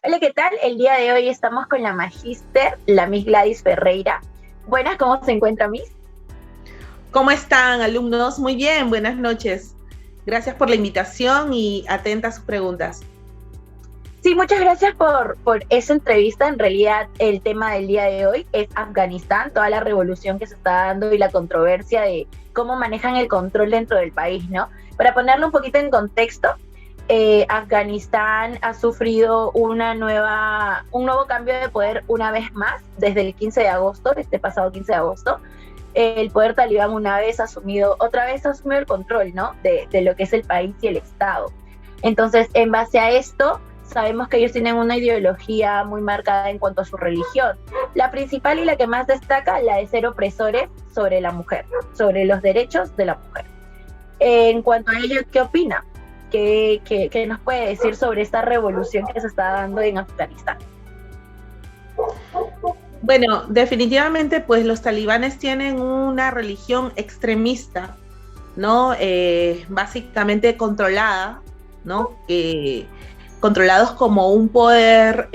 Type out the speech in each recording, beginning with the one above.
Hola, ¿qué tal? El día de hoy estamos con la magíster, la Miss Gladys Ferreira. Buenas, ¿cómo se encuentra, Miss? ¿Cómo están, alumnos? Muy bien, buenas noches. Gracias por la invitación y atenta a sus preguntas. Sí, muchas gracias por esa entrevista. En realidad, el tema del día de hoy es Afganistán, toda la revolución que se está dando y la controversia de cómo manejan el control dentro del país, ¿no? Para ponerlo un poquito en contexto, Afganistán ha sufrido un nuevo cambio de poder una vez más desde el 15 de agosto, este pasado 15 de agosto. El poder talibán otra vez ha asumido el control, ¿no? De lo que es el país y el Estado. Entonces, en base a esto, sabemos que ellos tienen una ideología muy marcada en cuanto a su religión. La principal y la que más destaca, la de ser opresores sobre la mujer, sobre los derechos de la mujer. En cuanto a ello, ¿qué opina? ¿Qué nos puede decir sobre esta revolución que se está dando en Afganistán? Bueno, definitivamente, pues los talibanes tienen una religión extremista, ¿no? Básicamente controlada, ¿no? Controlados como un poder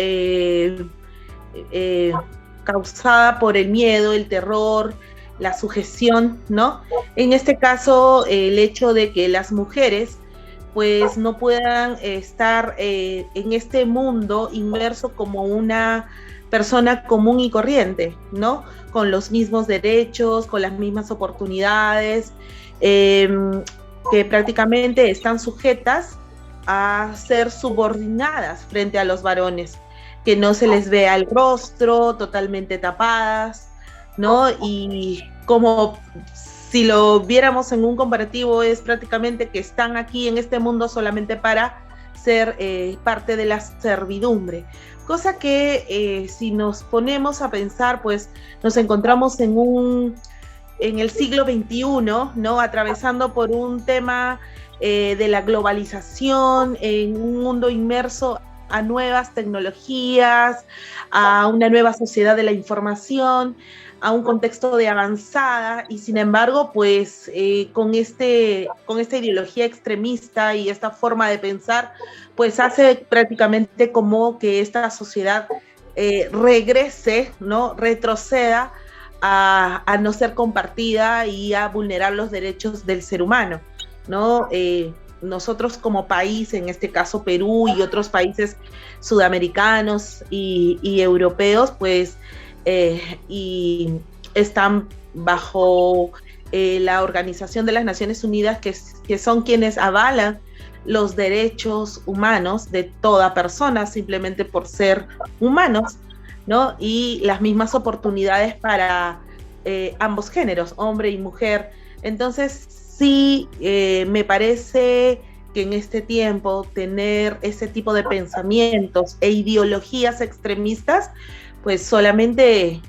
causada por el miedo, el terror, la sujeción, ¿no? En este caso, el hecho de que las mujeres pues no puedan estar en este mundo inmerso como una persona común y corriente, ¿no? Con los mismos derechos, con las mismas oportunidades, que prácticamente están sujetas a ser subordinadas frente a los varones, que no se les vea el rostro, totalmente tapadas, ¿no? Y como si lo viéramos en un comparativo, es prácticamente que están aquí en este mundo solamente para ser parte de la servidumbre. Cosa que si nos ponemos a pensar, pues nos encontramos en el siglo XXI, ¿no? Atravesando por un tema de la globalización, en un mundo inmerso a nuevas tecnologías, a una nueva sociedad de la información, a un contexto de avanzada, y sin embargo, pues con esta ideología extremista y esta forma de pensar, pues hace prácticamente como que esta sociedad regrese, ¿no? Retroceda a no ser compartida y a vulnerar los derechos del ser humano, ¿no? Nosotros como país, en este caso Perú y otros países sudamericanos y europeos, pues y están bajo la Organización de las Naciones Unidas, que son quienes avalan los derechos humanos de toda persona, simplemente por ser humanos, ¿no? Y las mismas oportunidades para ambos géneros, hombre y mujer. Entonces, sí, me parece que en este tiempo tener ese tipo de pensamientos e ideologías extremistas, pues solamente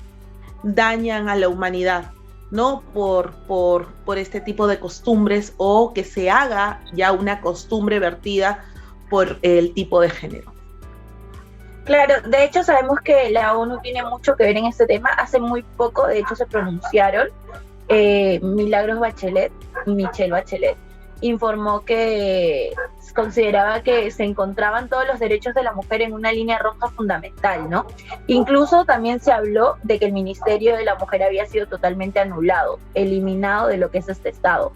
dañan a la humanidad, ¿no? Por este tipo de costumbres, o que se haga ya una costumbre vertida por el tipo de género. Claro, de hecho sabemos que la ONU tiene mucho que ver en este tema. Hace muy poco, de hecho, se pronunciaron. Milagros Bachelet, Michelle Bachelet, informó que consideraba que se encontraban todos los derechos de la mujer en una línea roja fundamental, ¿no? Incluso también se habló de que el Ministerio de la Mujer había sido totalmente anulado, eliminado de lo que es este Estado.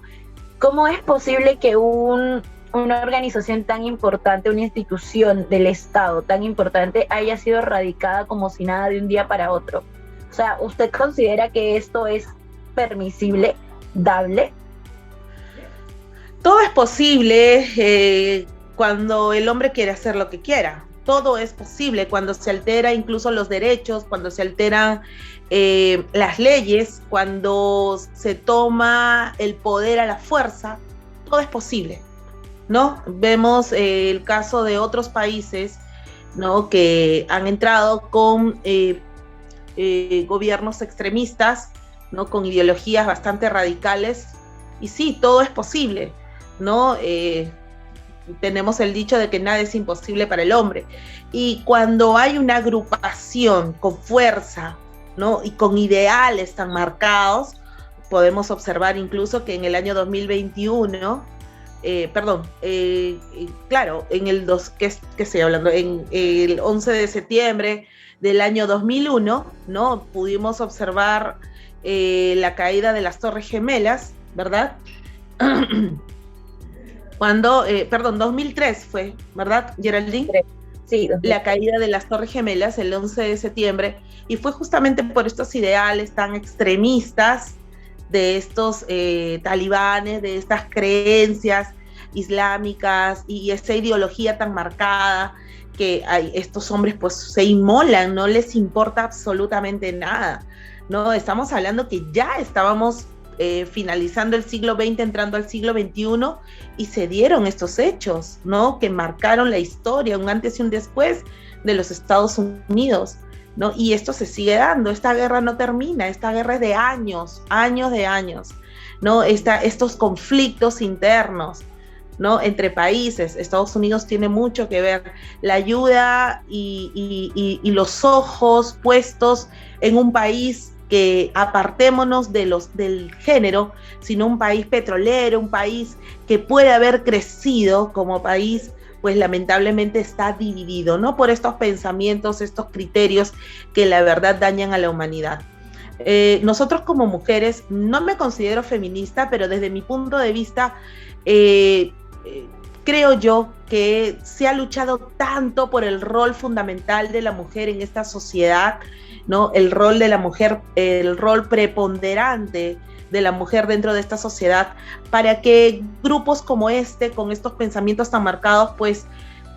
¿Cómo es posible que una organización tan importante, una institución del Estado tan importante, haya sido erradicada como si nada de un día para otro? O sea, ¿usted considera que esto es permisible, dable? Todo es posible cuando el hombre quiere hacer lo que quiera. Todo es posible cuando se altera incluso los derechos, cuando se alteran las leyes, cuando se toma el poder a la fuerza. Todo es posible, ¿no? Vemos el caso de otros países, ¿no? Que han entrado con gobiernos extremistas, ¿no? Con ideologías bastante radicales, y sí, todo es posible, ¿no? Tenemos el dicho de que nada es imposible para el hombre, y cuando hay una agrupación con fuerza, ¿no? Y con ideales tan marcados, podemos observar incluso que en el año 2021 claro, en el que estoy hablando, en el 11 de septiembre del año 2001, ¿no? Pudimos observar la caída de las Torres Gemelas, ¿verdad? Cuando, 2003 fue, ¿verdad, Geraldine? Sí, la caída de las Torres Gemelas el 11 de septiembre, y fue justamente por estos ideales tan extremistas de estos talibanes, de estas creencias islámicas y esa ideología tan marcada que estos hombres pues se inmolan, no les importa absolutamente nada, ¿no? Estamos hablando que ya estábamos finalizando el siglo XX, entrando al siglo XXI, y se dieron estos hechos, ¿no? Que marcaron la historia, un antes y un después de los Estados Unidos, ¿no? Y esto se sigue dando, esta guerra no termina, esta guerra es de años, ¿no? Estos conflictos internos, ¿no? Entre países, Estados Unidos tiene mucho que ver, la ayuda y los ojos puestos en un país que apartémonos del género, sino un país petrolero, un país que puede haber crecido como país, pues lamentablemente está dividido, ¿no? Por estos pensamientos, estos criterios que la verdad dañan a la humanidad. Nosotros como mujeres, no me considero feminista, pero desde mi punto de vista, creo yo que se ha luchado tanto por el rol fundamental de la mujer en esta sociedad, ¿no? El rol de la mujer, el rol preponderante de la mujer dentro de esta sociedad, para que grupos como este, con estos pensamientos tan marcados, pues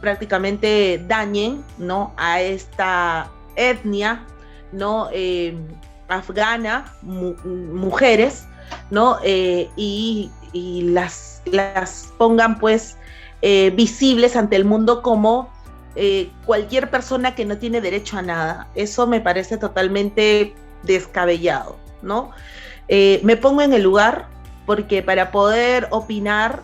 prácticamente dañen, ¿no? A esta etnia, ¿no? Afgana, mujeres, ¿no? Y las pongan pues visibles ante el mundo como cualquier persona que no tiene derecho a nada. Eso me parece totalmente descabellado, ¿no? Me pongo en el lugar, porque para poder opinar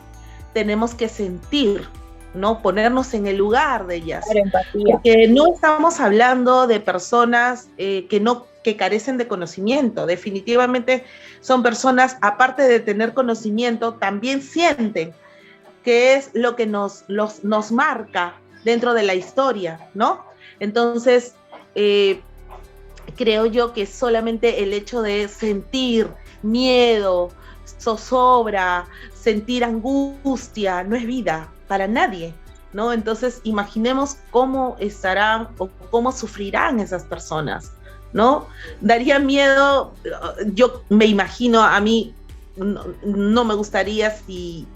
tenemos que sentir, ¿no? Ponernos en el lugar de ellas. Porque no estamos hablando de personas que carecen de conocimiento. Definitivamente son personas, aparte de tener conocimiento, también sienten, que es lo que nos marca dentro de la historia, ¿no? Entonces, creo yo que solamente el hecho de sentir miedo, zozobra, sentir angustia, no es vida para nadie, ¿no? Entonces, imaginemos cómo estarán o cómo sufrirán esas personas, ¿no? Daría miedo, yo me imagino, a mí no me gustaría si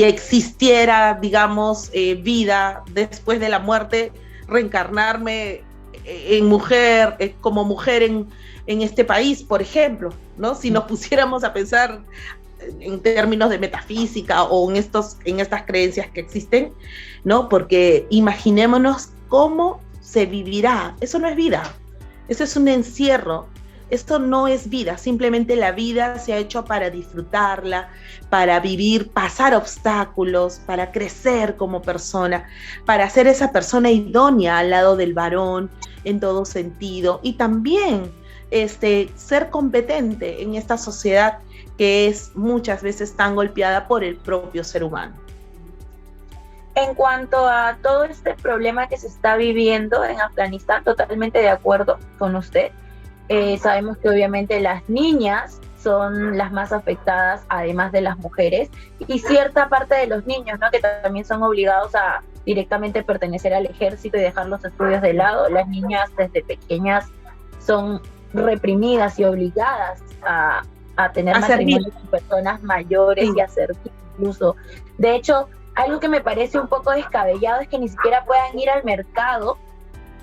existiera, digamos, vida después de la muerte, reencarnarme en mujer, como mujer en este país, por ejemplo, ¿no? Si nos pusiéramos a pensar en términos de metafísica o en estas creencias que existen, ¿no? Porque imaginémonos cómo se vivirá. Eso no es vida, eso es un encierro. Esto no es vida, simplemente la vida se ha hecho para disfrutarla, para vivir, pasar obstáculos, para crecer como persona, para ser esa persona idónea al lado del varón en todo sentido, y también ser competente en esta sociedad que es muchas veces tan golpeada por el propio ser humano. En cuanto a todo este problema que se está viviendo en Afganistán, totalmente de acuerdo con usted. Sabemos que obviamente las niñas son las más afectadas, además de las mujeres, y cierta parte de los niños, ¿no? Que también son obligados a directamente pertenecer al ejército y dejar los estudios de lado. Las niñas desde pequeñas son reprimidas y obligadas a tener matrimonios con personas mayores, sí, y a servir incluso. De hecho, algo que me parece un poco descabellado es que ni siquiera puedan ir al mercado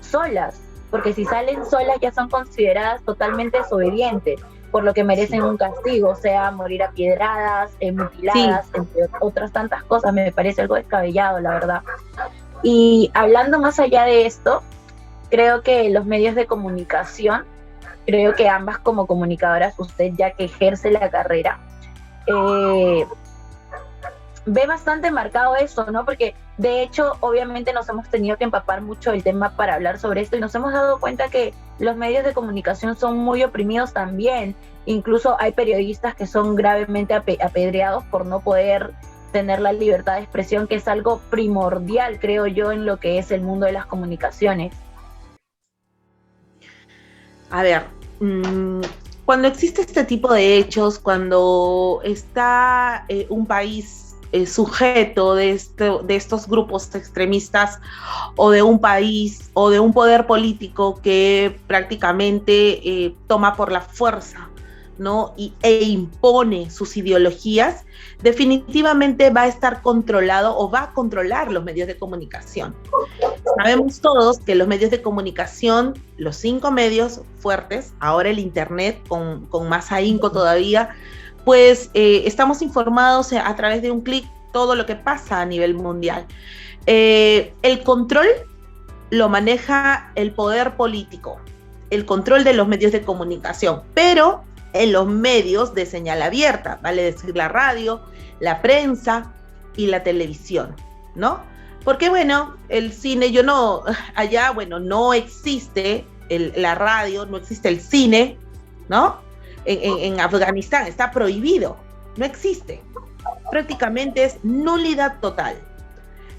solas, porque si salen solas ya son consideradas totalmente desobedientes, por lo que merecen un castigo, sea morir apiedradas, mutiladas, sí, entre otras tantas cosas. Me parece algo descabellado, la verdad. Y hablando más allá de esto, creo que los medios de comunicación, creo que ambas como comunicadoras, usted ya que ejerce la carrera, ve bastante marcado eso, ¿no? Porque de hecho, obviamente nos hemos tenido que empapar mucho el tema para hablar sobre esto, y nos hemos dado cuenta que los medios de comunicación son muy oprimidos también. Incluso hay periodistas que son gravemente apedreados por no poder tener la libertad de expresión, que es algo primordial, creo yo, en lo que es el mundo de las comunicaciones. A ver, cuando existe este tipo de hechos, cuando está un país sujeto de estos grupos extremistas, o de un país o de un poder político que prácticamente toma por la fuerza, ¿no? e impone sus ideologías, definitivamente va a estar controlado o va a controlar los medios de comunicación. Sabemos todos que los medios de comunicación, los 5 medios fuertes, ahora el internet con más ahínco todavía, pues estamos informados a través de un clic todo lo que pasa a nivel mundial. El control lo maneja el poder político, el control de los medios de comunicación, pero en los medios de señal abierta, vale decir la radio, la prensa y la televisión, ¿no? Porque bueno, el cine, allá, bueno, no existe la radio, no existe el cine, ¿no? En Afganistán está prohibido, no existe. Prácticamente es nulidad total.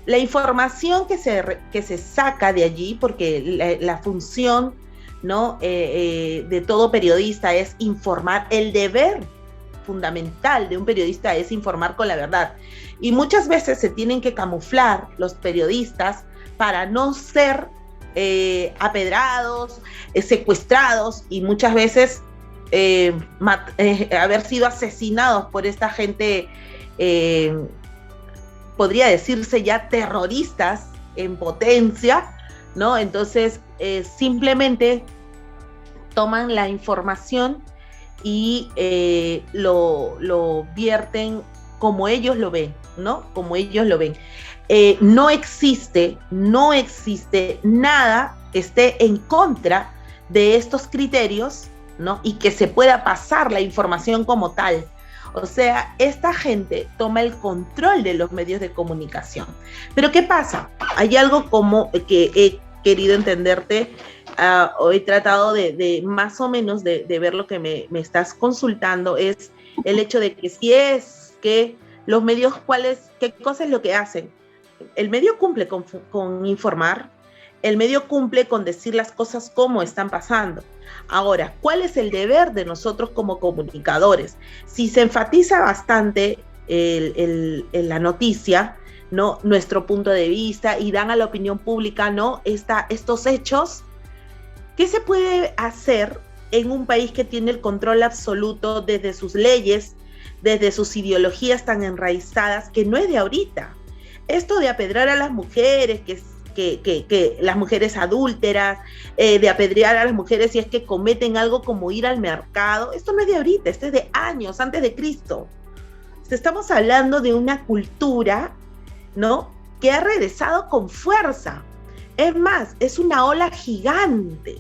La información que se saca de allí, porque la función, ¿no? De todo periodista es informar, el deber fundamental de un periodista es informar con la verdad. Y muchas veces se tienen que camuflar los periodistas para no ser apedrados, secuestrados y muchas veces haber sido asesinados por esta gente, podría decirse ya terroristas en potencia, ¿no? Entonces simplemente toman la información y lo vierten como ellos lo ven, ¿no? Como ellos lo ven. No existe nada que esté en contra de estos criterios, ¿no? Y que se pueda pasar la información como tal. O sea, esta gente toma el control de los medios de comunicación. Pero ¿qué pasa? Hay algo como que he querido entenderte, he tratado de más o menos de ver lo que me estás consultando, es el hecho de que si es que los medios, ¿qué cosa es lo que hacen? El medio cumple con informar, el medio cumple con decir las cosas como están pasando. Ahora, ¿cuál es el deber de nosotros como comunicadores? Si se enfatiza bastante la noticia, ¿no? Nuestro punto de vista, y dan a la opinión pública, ¿no? Estos hechos, ¿qué se puede hacer en un país que tiene el control absoluto desde sus leyes, desde sus ideologías tan enraizadas, que no es de ahorita? Esto de apedrear a las mujeres, que las mujeres adúlteras, de apedrear a las mujeres si es que cometen algo como ir al mercado, esto no es de ahorita, esto es de años, antes de Cristo. Estamos hablando de una cultura, ¿no?, que ha regresado con fuerza. Es más, es una ola gigante,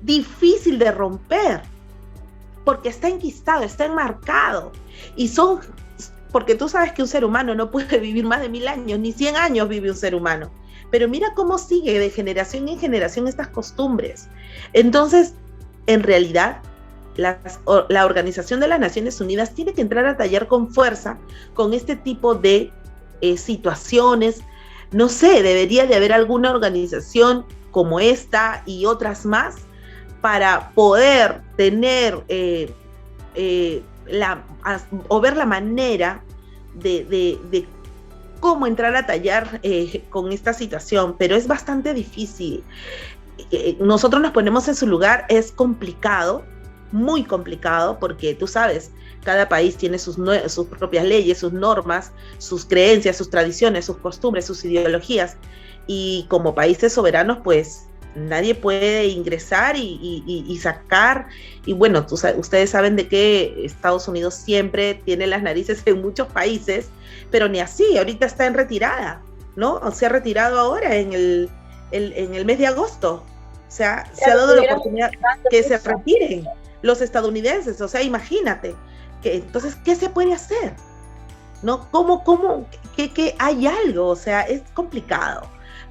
difícil de romper, porque está enquistado, está enmarcado, porque tú sabes que un ser humano no puede vivir más de 1000 años, ni 100 años vive un ser humano, pero mira cómo sigue de generación en generación estas costumbres. Entonces, en realidad, la Organización de las Naciones Unidas tiene que entrar a tallar con fuerza con este tipo de situaciones. No sé, debería de haber alguna organización como esta y otras más para poder tener o ver la manera de cómo entrar a tallar con esta situación, pero es bastante difícil. Nosotros nos ponemos en su lugar, es complicado, muy complicado, porque tú sabes, cada país tiene sus propias leyes, sus normas, sus creencias, sus tradiciones, sus costumbres, sus ideologías, y como países soberanos, pues nadie puede ingresar y sacar, y bueno, ustedes saben de que Estados Unidos siempre tiene las narices en muchos países, pero ni así, ahorita está en retirada, ¿no? O se ha retirado ahora en el mes de agosto, o sea, se ha dado la oportunidad que se retiren los estadounidenses, o sea, imagínate, entonces, ¿qué se puede hacer? ¿No? ¿Qué hay algo? O sea, es complicado.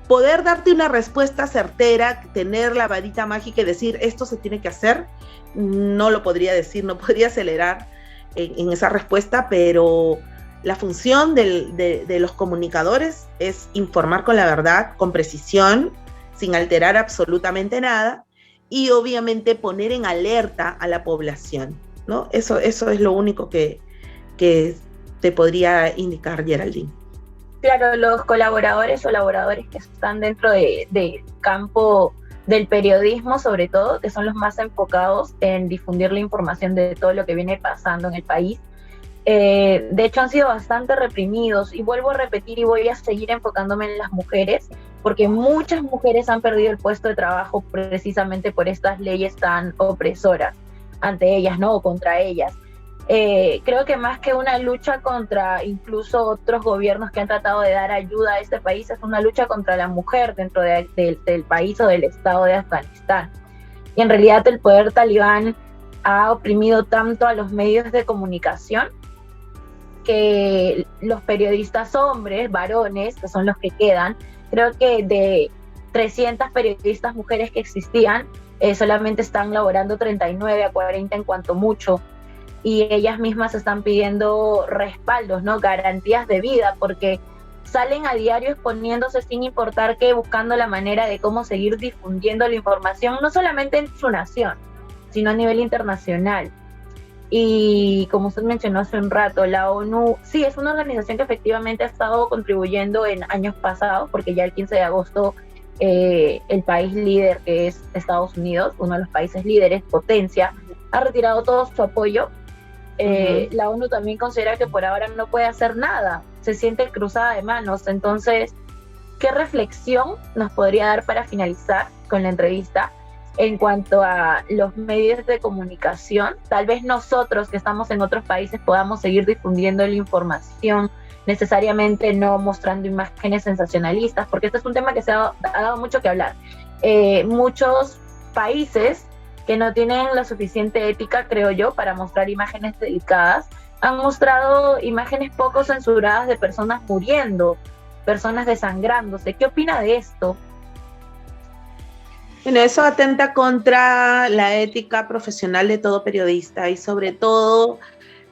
Poder darte una respuesta certera, tener la varita mágica y decir esto se tiene que hacer, no lo podría decir, no podría acelerar en esa respuesta, pero La función de los comunicadores es informar con la verdad, con precisión, sin alterar absolutamente nada, y obviamente poner en alerta a la población, ¿no? Eso es lo único que te podría indicar, Geraldine. Claro, los colaboradores o laboradores que están dentro del campo del periodismo, sobre todo, que son los más enfocados en difundir la información de todo lo que viene pasando en el país. De hecho, han sido bastante reprimidos, y vuelvo a repetir y voy a seguir enfocándome en las mujeres, porque muchas mujeres han perdido el puesto de trabajo precisamente por estas leyes tan opresoras ante ellas, ¿no? O contra ellas. Creo que más que una lucha contra incluso otros gobiernos que han tratado de dar ayuda a este país, es una lucha contra la mujer dentro del país o del estado de Afganistán. Y en realidad el poder talibán ha oprimido tanto a los medios de comunicación que los periodistas hombres, varones, que son los que quedan, creo que de 300 periodistas mujeres que existían, solamente están laborando 39 a 40 en cuanto mucho, y ellas mismas están pidiendo respaldos, ¿no? Garantías de vida, porque salen a diario exponiéndose sin importar qué, buscando la manera de cómo seguir difundiendo la información, no solamente en su nación, sino a nivel internacional. Y como usted mencionó hace un rato, la ONU, sí, es una organización que efectivamente ha estado contribuyendo en años pasados, porque ya el 15 de agosto el país líder, que es Estados Unidos, uno de los países líderes, potencia, ha retirado todo su apoyo. La ONU también considera que por ahora no puede hacer nada, se siente cruzada de manos. Entonces, ¿qué reflexión nos podría dar para finalizar con la entrevista en cuanto a los medios de comunicación? Tal vez nosotros que estamos en otros países podamos seguir difundiendo la información, necesariamente no mostrando imágenes sensacionalistas, porque este es un tema que se ha dado mucho que hablar. Muchos países que no tienen la suficiente ética, creo yo, para mostrar imágenes delicadas, han mostrado imágenes poco censuradas de personas muriendo, personas desangrándose. ¿Qué opina de esto? Bueno, eso atenta contra la ética profesional de todo periodista, y sobre todo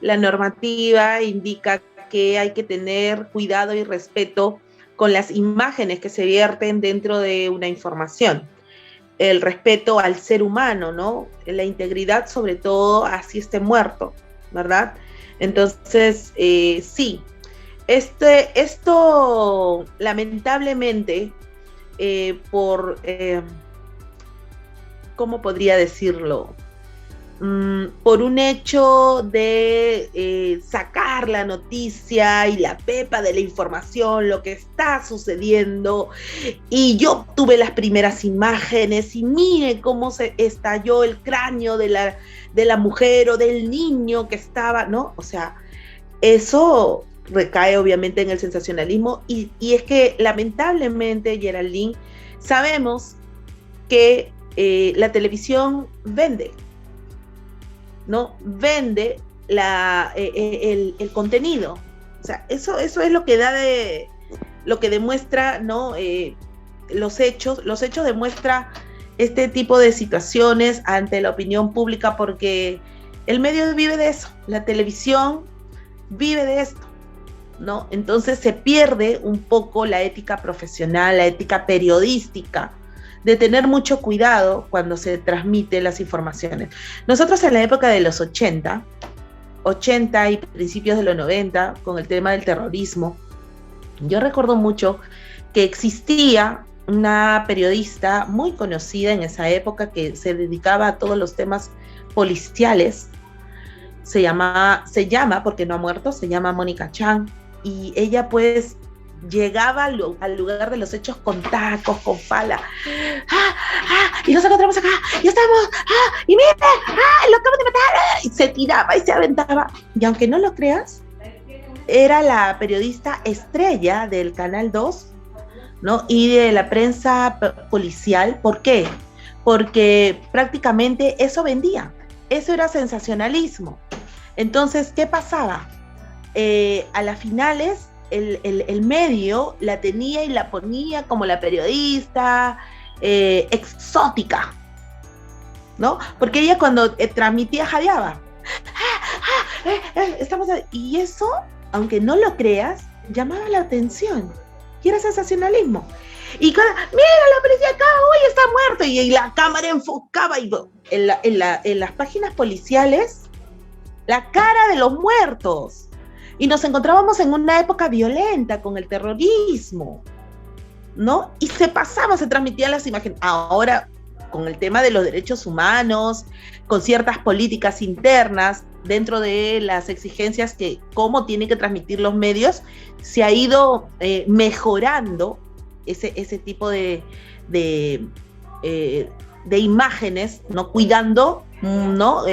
la normativa indica que hay que tener cuidado y respeto con las imágenes que se vierten dentro de una información. El respeto al ser humano, ¿no? La integridad, sobre todo, así esté muerto, ¿verdad? Entonces, sí, esto lamentablemente, ¿cómo podría decirlo? Por un hecho de sacar la noticia y la pepa de la información, lo que está sucediendo, y yo tuve las primeras imágenes y mire cómo se estalló el cráneo de la mujer o del niño que estaba, ¿no? O sea, eso recae obviamente en el sensacionalismo, y es que lamentablemente, Geraldine, sabemos que la televisión vende, ¿no? Vende el contenido. O sea, eso es lo que lo que demuestra, ¿no? Los hechos demuestra este tipo de situaciones ante la opinión pública, porque el medio vive de eso, la televisión vive de esto, ¿no? Entonces se pierde un poco la ética profesional, la ética periodística, de tener mucho cuidado cuando se transmiten las informaciones. Nosotros en la época de los 80 y principios de los 90, con el tema del terrorismo, yo recuerdo mucho que existía una periodista muy conocida en esa época que se dedicaba a todos los temas policiales. Se llama, porque no ha muerto, se llama Mónica Chan, y ella pues llegaba al lugar de los hechos con tacos, con pala. Y nos encontramos acá, y estamos, y miren, lo acaban de matar. Y se tiraba y se aventaba. Y aunque no lo creas, era la periodista estrella del Canal 2, ¿no? Y de la prensa policial. ¿Por qué? Porque prácticamente eso vendía. Eso era sensacionalismo. Entonces, ¿qué pasaba? A las finales, el medio la tenía y la ponía como la periodista exótica, ¿no? Porque ella cuando transmitía jadeaba. Y eso aunque no lo creas, llamaba la atención. Y era sensacionalismo. Y mira, la policía acá, hoy está muerto. Y la cámara enfocaba y en las páginas policiales, la cara de los muertos. Y nos encontrábamos en una época violenta con el terrorismo, ¿no? Y se transmitían las imágenes. Ahora, con el tema de los derechos humanos, con ciertas políticas internas, dentro de las exigencias que cómo tienen que transmitir los medios, se ha ido mejorando ese tipo de imágenes, ¿no? Cuidando, ¿no?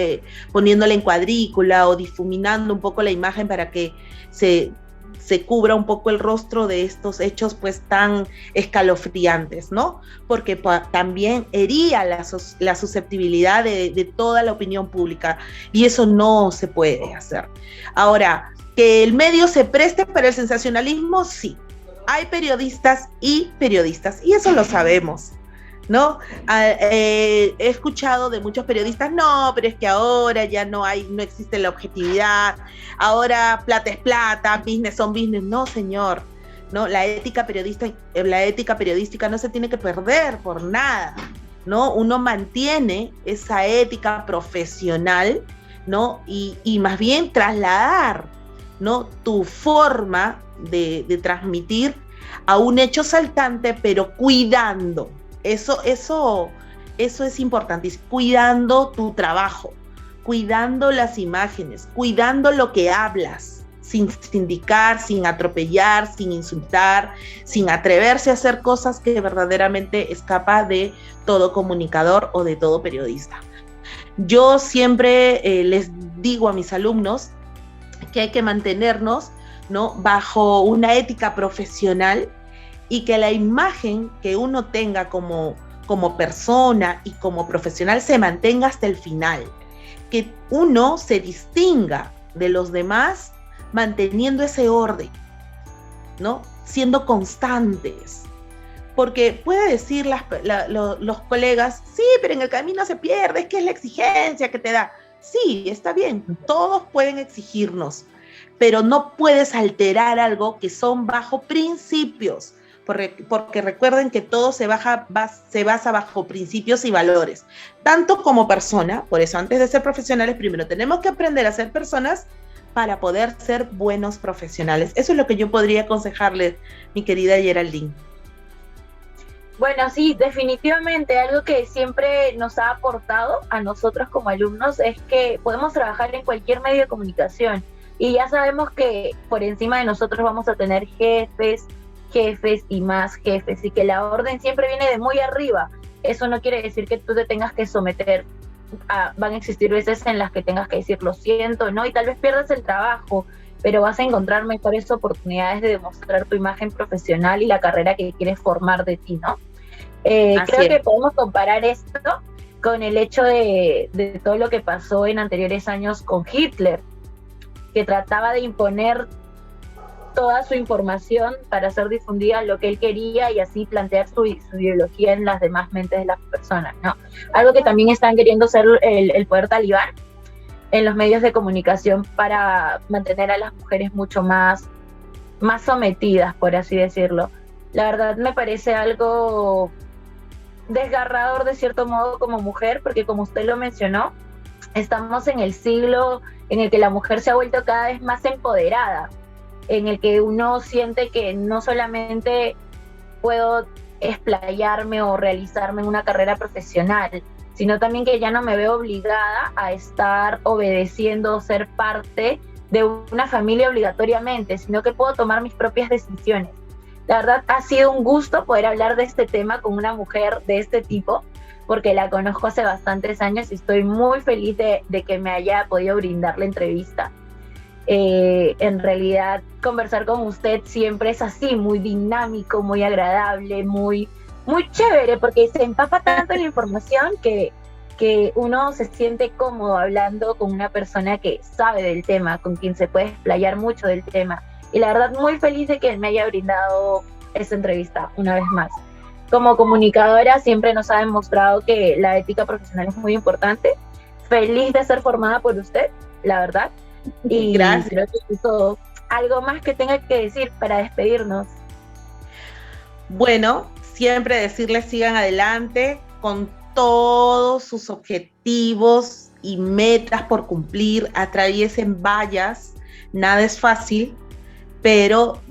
Poniéndola en cuadrícula o difuminando un poco la imagen para que se cubra un poco el rostro de estos hechos pues tan escalofriantes, ¿no? Porque también hería la susceptibilidad de toda la opinión pública, y eso no se puede hacer. Ahora, que el medio se preste para el sensacionalismo, sí. Hay periodistas, y eso lo sabemos, ¿no? He escuchado de muchos periodistas, no, pero es que ahora ya no existe la objetividad, ahora plata es plata, business son business. No, señor, ¿no? La ética periodística no se tiene que perder por nada, ¿no? Uno mantiene esa ética profesional, ¿no? Y más bien trasladar, ¿no? Tu forma de transmitir a un hecho saltante, pero cuidando. Eso es importante, cuidando tu trabajo, cuidando las imágenes, cuidando lo que hablas, sin sindicar, sin atropellar, sin insultar, sin atreverse a hacer cosas que verdaderamente escapa de todo comunicador o de todo periodista. Yo siempre les digo a mis alumnos que hay que mantenernos, ¿no?, bajo una ética profesional, y que la imagen que uno tenga como persona y como profesional se mantenga hasta el final, que uno se distinga de los demás manteniendo ese orden, ¿no? Siendo constantes, porque puede decir los colegas, sí, pero en el camino se pierde, es que es la exigencia que te da. Sí, está bien, todos pueden exigirnos, pero no puedes alterar algo que son bajo principios, porque recuerden que todo se basa bajo principios y valores, tanto como persona. Por eso, antes de ser profesionales, primero tenemos que aprender a ser personas para poder ser buenos profesionales. Eso es lo que yo podría aconsejarles, mi querida Geraldine. Bueno, sí, definitivamente algo que siempre nos ha aportado a nosotros como alumnos es que podemos trabajar en cualquier medio de comunicación, y ya sabemos que por encima de nosotros vamos a tener jefes y más jefes, y que la orden siempre viene de muy arriba. Eso no quiere decir que tú te tengas que someter. Van a existir veces en las que tengas que decir lo siento, ¿no? Y tal vez pierdas el trabajo, pero vas a encontrar mejores oportunidades de demostrar tu imagen profesional y la carrera que quieres formar de ti, ¿no? Creo que podemos comparar esto con el hecho de todo lo que pasó en anteriores años con Hitler, que trataba de imponer toda su información para hacer difundida lo que él quería y así plantear su ideología en las demás mentes de las personas, ¿no? Algo que también están queriendo hacer el poder talibán en los medios de comunicación para mantener a las mujeres mucho más sometidas, por así decirlo. La verdad me parece algo desgarrador de cierto modo como mujer, porque como usted lo mencionó, estamos en el siglo en el que la mujer se ha vuelto cada vez más empoderada, en el que uno siente que no solamente puedo explayarme o realizarme en una carrera profesional, sino también que ya no me veo obligada a estar obedeciendo o ser parte de una familia obligatoriamente, sino que puedo tomar mis propias decisiones. La verdad ha sido un gusto poder hablar de este tema con una mujer de este tipo, porque la conozco hace bastantes años y estoy muy feliz de que me haya podido brindar la entrevista. En realidad, conversar con usted siempre es así, muy dinámico, muy agradable, muy chévere, porque se empapa tanto en la información que uno se siente cómodo hablando con una persona que sabe del tema, con quien se puede explayar mucho del tema. Y la verdad, muy feliz de que me haya brindado esta entrevista una vez más. Como comunicadora siempre nos ha demostrado que la ética profesional es muy importante. Feliz de ser formada por usted, la verdad. Y gracias. Creo que eso ¿Algo más que tenga que decir para despedirnos? Bueno, siempre decirles sigan adelante con todos sus objetivos y metas por cumplir, atraviesen vallas, nada es fácil, pero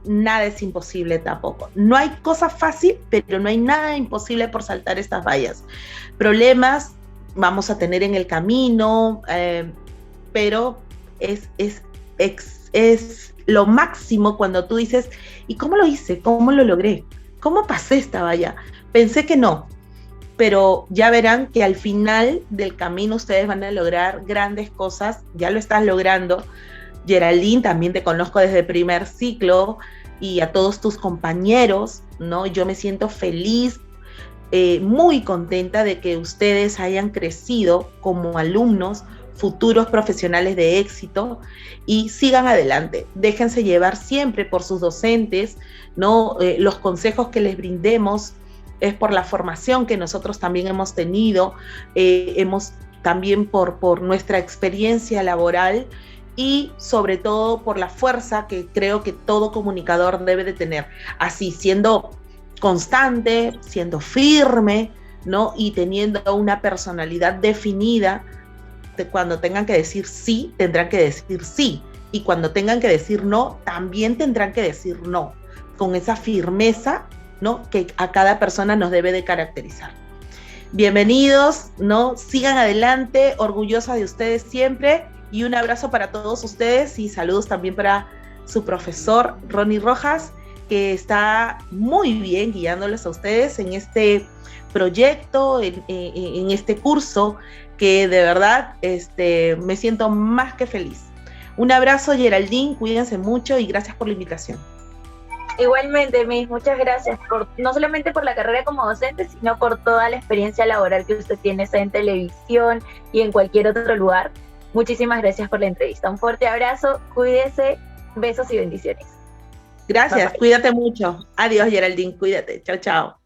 nada es imposible tampoco. No hay cosa fácil, pero no hay nada imposible por saltar estas vallas. Problemas vamos a tener en el camino, pero es lo máximo cuando tú dices, ¿y cómo lo hice? ¿Cómo lo logré? ¿Cómo pasé esta valla? Pensé que no, pero ya verán que al final del camino ustedes van a lograr grandes cosas, ya lo estás logrando. Geraldine, también te conozco desde el primer ciclo, y a todos tus compañeros, ¿no? Yo me siento feliz, muy contenta de que ustedes hayan crecido como alumnos, futuros profesionales de éxito, y sigan adelante. Déjense llevar siempre por sus docentes, ¿no? Los consejos que les brindemos es por la formación que nosotros también hemos tenido, hemos también por nuestra experiencia laboral, y sobre todo por la fuerza que creo que todo comunicador debe de tener, así siendo constante, siendo firme, ¿no? Y teniendo una personalidad definida. Cuando tengan que decir sí, tendrán que decir sí, y cuando tengan que decir no, también tendrán que decir no, con esa firmeza, ¿no? Que a cada persona nos debe de caracterizar. Bienvenidos, ¿no? Sigan adelante, orgullosa de ustedes siempre, y un abrazo para todos ustedes, y saludos también para su profesor Ronnie Rojas, que está muy bien guiándoles a ustedes en este proyecto, en este curso, que de verdad me siento más que feliz. Un abrazo, Geraldine, cuídense mucho y gracias por la invitación. Igualmente, Miss, muchas gracias no solamente por la carrera como docente, sino por toda la experiencia laboral que usted tiene, sea en televisión y en cualquier otro lugar. Muchísimas gracias por la entrevista. Un fuerte abrazo, cuídese, besos y bendiciones. Gracias, bye, bye. Cuídate mucho. Adiós, Geraldine, cuídate. Chao, chao.